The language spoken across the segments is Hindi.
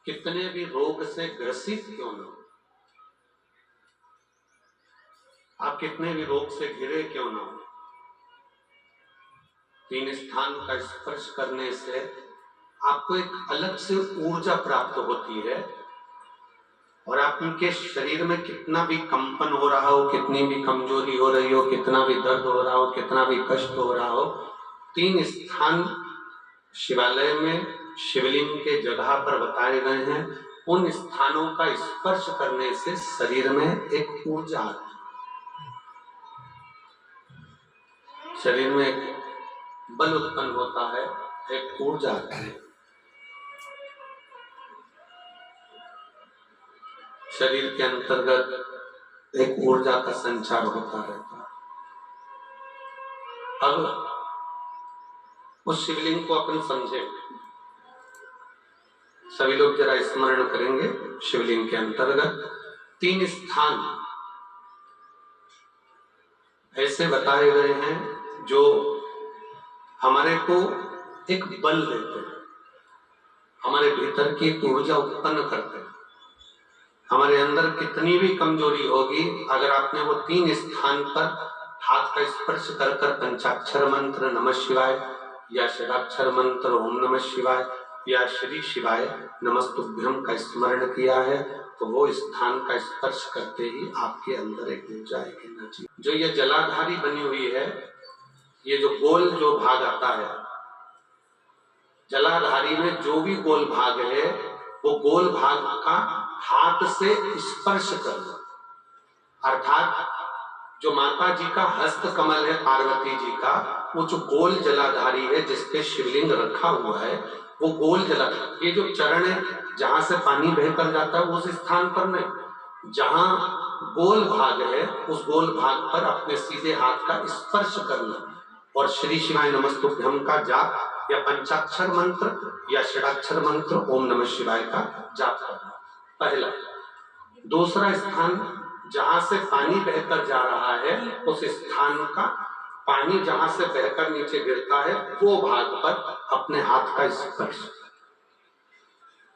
कितने भी रोग से ग्रसित क्यों न हो, आप कितने भी रोग से घिरे क्यों न हो, तीन स्थान का स्पर्श करने से आपको एक अलग से ऊर्जा प्राप्त होती है और आपके शरीर में कितना भी कंपन हो रहा हो, कितनी भी कमजोरी हो रही हो, कितना भी दर्द हो रहा हो, कितना भी कष्ट हो रहा हो, तीन स्थान शिवालय में शिवलिंग के जगह पर बताए गए हैं। उन स्थानों का स्पर्श करने से शरीर में एक ऊर्जा आती है, शरीर में एक बल उत्पन्न होता है, एक ऊर्जा आती है, शरीर के अंतर्गत एक ऊर्जा का संचार होता रहता है। अब उस शिवलिंग को अपन समझे, सभी लोग जरा स्मरण करेंगे। शिवलिंग के अंतर्गत तीन स्थान ऐसे बताए गए हैं जो हमारे को एक बल देते हैं, हमारे भीतर की ऊर्जा उत्पन्न करते हैं। हमारे अंदर कितनी भी कमजोरी होगी, अगर आपने वो तीन स्थान पर हाथ का स्पर्श कर पंचाक्षर मंत्र नमः शिवाय या षडाक्षर मंत्र ओम नमः शिवाय या श्री शिवाय नमस्तुभ्यम का स्मरण किया है, तो वो स्थान का स्पर्श करते ही आपके अंदर एक ऊर्जा, एक एनर्जी, जो ये जलाधारी बनी हुई है, ये जो गोल जो भाग आता है, जलाधारी में जो भी गोल भाग है, वो गोल भाग का हाथ से स्पर्श करना, अर्थात जो माता जी का हस्त कमल है, पार्वती जी का, वो जो गोल जलाधारी है जिसपे शिवलिंग रखा हुआ है, वो गोल जला, ये जो चरण है जहां से पानी बहकर जाता है उस स्थान पर नहीं, जहां गोल भाग है उस गोल भाग पर अपने सीधे हाथ का स्पर्श करना और श्री शिवाय नमस्तुभ्यम का जाप या पंचाक्षर मंत्र या षडाक्षर मंत्र ओम नमः शिवाय का जाप करना, पहला। दूसरा स्थान, जहां से पानी बहकर जा रहा है उस स्थान का पानी जहां से बहकर नीचे गिरता है वो भाग पर अपने हाथ का स्पर्श,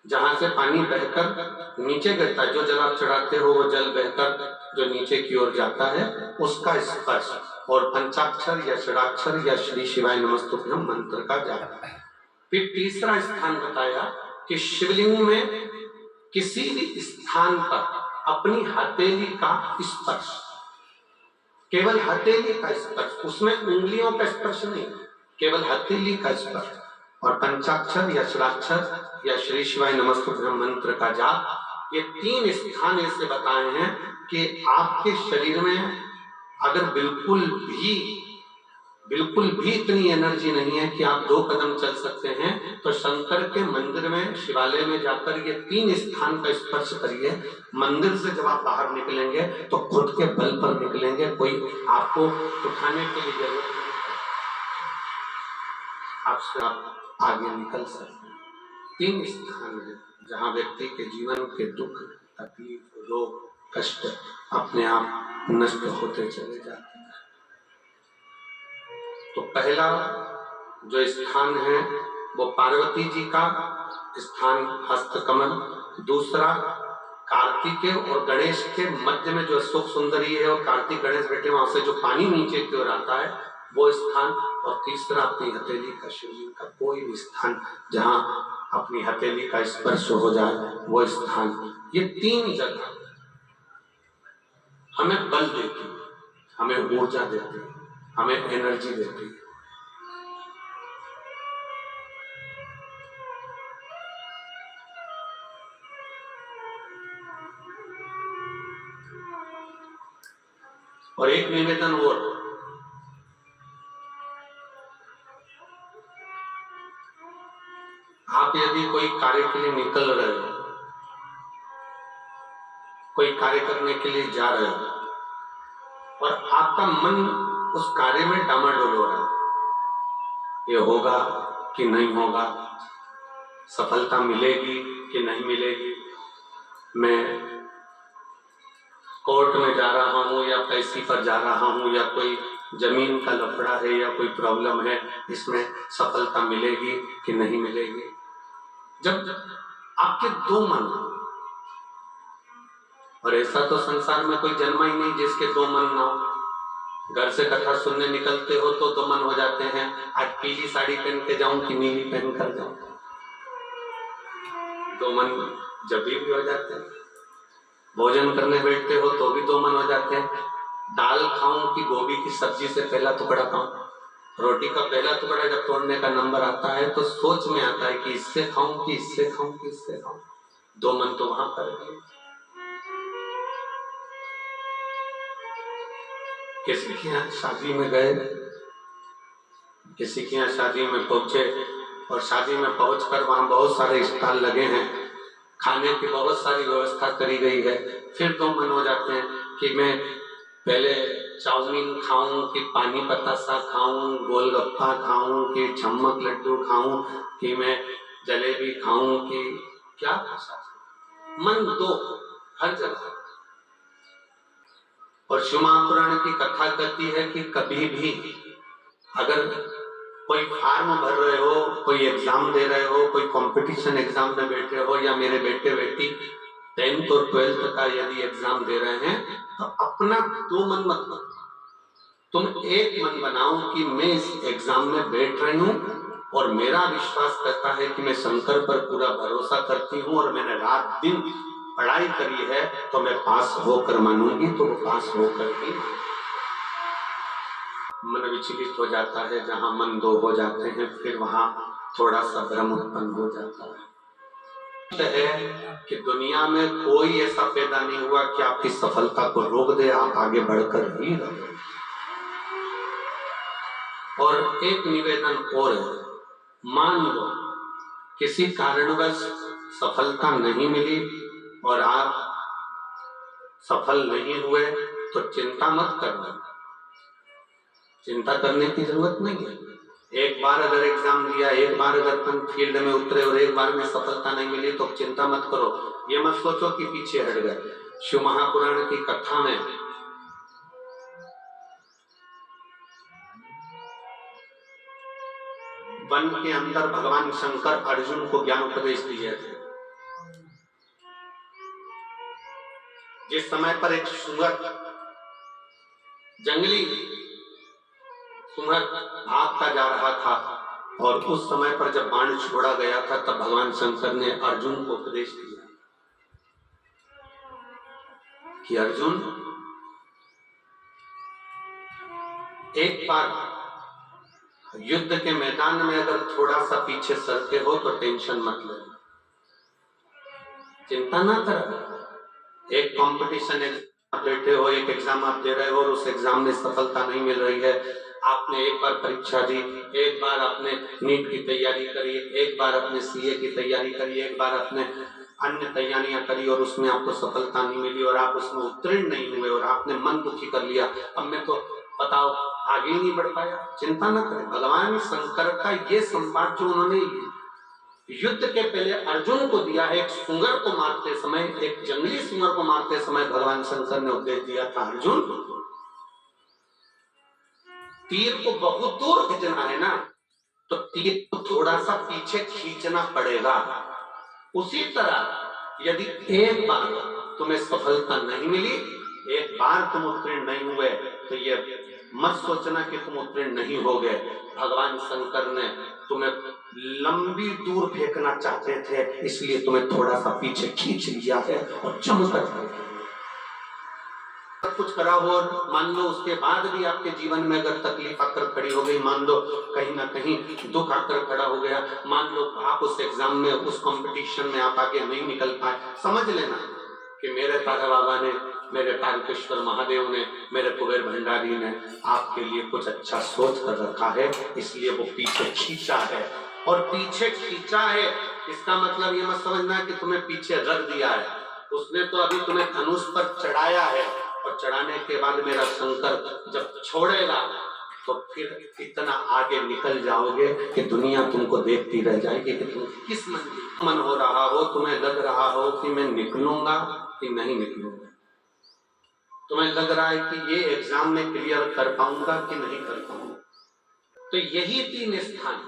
जहां से पानी बहकर नीचे गिरता है, जो जल आप चढ़ाते हो वो जल बहकर जो नीचे की ओर जाता है उसका स्पर्श, और पंचाक्षर या षडाक्षर या श्री शिवाय नमस्तुभ्यम मंत्र का जाप। फिर तीसरा स्थान बताया कि शिवलिंग में किसी भी स्थान पर अपनी हथेली का स्पर्श, केवल हथेली का स्पर्श, उसमें उंगलियों का स्पर्श नहीं, केवल हथेली का स्पर्श, और पंचाक्षर या षडाक्षर या श्री शिवाय नमस्तुभ्यम मंत्र का जाप। ये तीन स्थान ऐसे बताए हैं कि आपके शरीर में अगर बिल्कुल भी इतनी एनर्जी नहीं है कि आप 2 कदम चल सकते हैं, तो शंकर के मंदिर में, शिवालय में जाकर ये तीन स्थान का स्पर्श करिए। मंदिर से जब आप बाहर निकलेंगे तो खुद के बल पर निकलेंगे, कोई आपको उठाने के लिए जरूरत नहीं है, आप आगे निकल सकते हैं। तीन स्थान है जहां व्यक्ति के जीवन के दुख, तकलीफ, रोग, कष्ट अपने आप नष्ट होते चले जाते हैं। तो पहला जो स्थान है वो पार्वती जी का स्थान हस्तकमल, दूसरा कार्तिकेय और गणेश के मध्य में जो अशोक सुंदरी है और कार्तिक गणेश बैठे वहां से जो पानी नीचे की ओर आता है वो स्थान, और तीसरा अपनी हथेली का, शिवलिंग का कोई भी स्थान जहां अपनी हथेली का स्पर्श हो जाए वो स्थान। ये तीन जगह हमें बल देती है, हमें ऊर्जा देती है, हमें एनर्जी देती है। और एक निवेदन और, आप यदि कोई कार्य के लिए निकल रहे हो, कोई कार्य करने के लिए जा रहे हो और आपका मन उस कार्य में डामाडोल हो रहा है, ये होगा कि नहीं होगा, सफलता मिलेगी कि नहीं मिलेगी, मैं कोर्ट में जा रहा हूँ या पैसे पर जा रहा हूँ या कोई जमीन का लफड़ा है या कोई प्रॉब्लम है, इसमें सफलता मिलेगी कि नहीं मिलेगी। जब आपके दो मन, और ऐसा तो संसार में कोई जन्मा ही नहीं जिसके दो मन ना हो। घर से कथा सुनने निकलते हो तो दो मन हो जाते हैं, आज पीली साड़ी पहन के जाऊं कि नीली पहन कर जाऊं, दो मन जब भी हो जाते हैं। भोजन करने बैठते हो तो भी दो मन हो जाते हैं, दाल खाऊं कि गोभी की सब्जी से पहला टुकड़ा खाऊं। रोटी का पहला टुकड़ा जब तोड़ने का नंबर आता है तो सोच में आता है कि इससे खाऊं कि इससे खाऊं कि इससे खाऊं, दो मन तो वहां पर है। किसी के यहाँ शादी में गए, किसी के यहाँ शादी में पहुंचे और शादी में पहुंचकर वहां बहुत सारे स्टॉल लगे हैं, खाने की बहुत सारी व्यवस्था करी गई है, फिर दो मन हो जाते हैं कि मैं पहले चाउमीन खाऊं कि पानी बतासा खाऊं, गोलगप्पा खाऊं कि छम्मक लड्डू खाऊं कि मैं जलेबी खाऊं कि क्या। मन दो हर जगह। और शिव महापुराण की कथा कहती है कि कभी भी अगर कोई फॉर्म भर रहे हो, कोई एग्जाम दे रहे हो, कोई कंपटीशन एग्जाम में बैठे हो, या मेरे बेटे बेटी 10th और 12th का यदि एग्जाम दे रहे हैं, तो अपना दो मन मत बनाओ, तुम एक मन बनाओ कि मैं इस एग्जाम में बैठ रही हूं और मेरा विश्वास करता है कि मैं शंकर पर पूरा भरोसा करती हूं और मैंने रात दिन पढ़ाई करी है तो मैं पास होकर मानूंगी, तो वो पास होकर ही। मन विचलित हो जाता है, जहां मन दो हो जाते हैं फिर वहां थोड़ा सा भ्रम उत्पन्न हो जाता है कि दुनिया में कोई ऐसा पैदा नहीं हुआ कि आपकी सफलता को रोक दे, आप आगे बढ़कर ही रहो। और एक निवेदन और है, मान लो किसी कारणवश सफलता नहीं मिली और आप सफल नहीं हुए तो चिंता मत करना, चिंता करने की जरूरत नहीं है। एक बार अगर एग्जाम दिया, एक बार अगर तुम फील्ड में उतरे और एक बार में सफलता नहीं मिली तो चिंता मत करो, ये मत सोचो कि पीछे हट गए। शिव महापुराण की कथा में वन के अंदर भगवान शंकर अर्जुन को ज्ञान उपदेश दिए थे। जिस समय पर एक सुअर, जंगली सुअर भागता जा रहा था और उस समय पर जब बाण छोड़ा गया था तब भगवान शंकर ने अर्जुन को उपदेश दिया कि अर्जुन, एक बार युद्ध के मैदान में अगर थोड़ा सा पीछे सरते हो तो टेंशन मत लेना, चिंता ना करो। एक कंपटीशन एग्जाम बैठे हो, एक एग्जाम आप दे रहे हो और उस एग्जाम में सफलता नहीं मिल रही है, आपने एक बार परीक्षा दी, एक बार आपने नीट की तैयारी करी, एक बार अपने सीए की तैयारी करी, एक बार अपने अन्य तैयारियां करी और उसमें आपको सफलता नहीं मिली और आप उसमें उत्तीर्ण नहीं हुए और आपने मन दुखी कर लिया, अब मैं तो बताओ आगे ही नहीं बढ़ पाया। चिंता न करें, भगवान शंकर का ये संवाद जो उन्होंने युद्ध के पहले अर्जुन को दिया है, एक सुंगर को मारते समय, एक जंगली सुंगर को मारते समय भगवान शंकर ने उपदेश दिया था, अर्जुन तीर को बहुत दूर खींचना है ना, तो तीर को थोड़ा सा पीछे खींचना पड़ेगा। उसी तरह यदि एक बार तुम्हें सफलता नहीं मिली, एक बार तुम उत्तीर्ण नहीं हुए, तो ये मत सोचना कि तुम उत्तीर्ण नहीं हो गए। भगवान शंकर ने तुम्हें लंबी दूर फेंकना चाहते थे, इसलिए तुम्हें थोड़ा सा पीछे खींच लिया है और चमत्कार सब कुछ करा हो और मान लो उसके बाद भी आपके जीवन में अगर तकलीफ आकर खड़ी हो गई, मान लो कहीं ना कहीं दुख आकर खड़ा हो गया, मान लो आप उस एग्जाम में, उस कंपटीशन में आप आगे नहीं निकल पाए, समझ लेना कि मेरे तारा बाबा ने, मेरे तारकेश्वर महादेव ने, मेरे कुबेर भंडारी ने आपके लिए कुछ अच्छा सोच कर रखा है, इसलिए वो पीछे खींचा है। और पीछे खींचा है इसका मतलब ये मत समझना कि तुम्हें पीछे रख दिया है, उसने तो अभी तुम्हें धनुष पर चढ़ाया है और चढ़ाने के बाद मेरा शंकर जब छोड़ेगा तो फिर इतना आगे निकल जाओगे कि दुनिया तुमको देखती रह जाएगी कि तुम किस मन हो रहा हो, तुम्हें लग रहा हो कि मैं निकलूंगा कि नहीं निकलूंगा, तुम्हें लग रहा है कि ये एग्जाम में क्लियर कर पाऊंगा कि नहीं कर पाऊंगा। तो यही तीन स्थान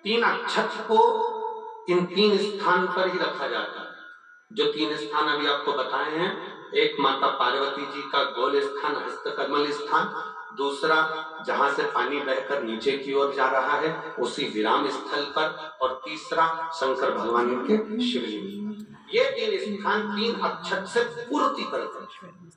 तीन अक्षत को इन तीन स्थान पर ही रखा जाता है। जो तीन स्थान अभी आपको बताए हैं, एक माता पार्वती जी का गोल स्थान, हस्तकमल स्थान, दूसरा जहां से पानी बहकर नीचे की ओर जा रहा है उसी विराम स्थल पर, और तीसरा शंकर भगवान के शिवलिंग। ये तीन स्थान तीन अक्षत से पूर्ति करते हैं।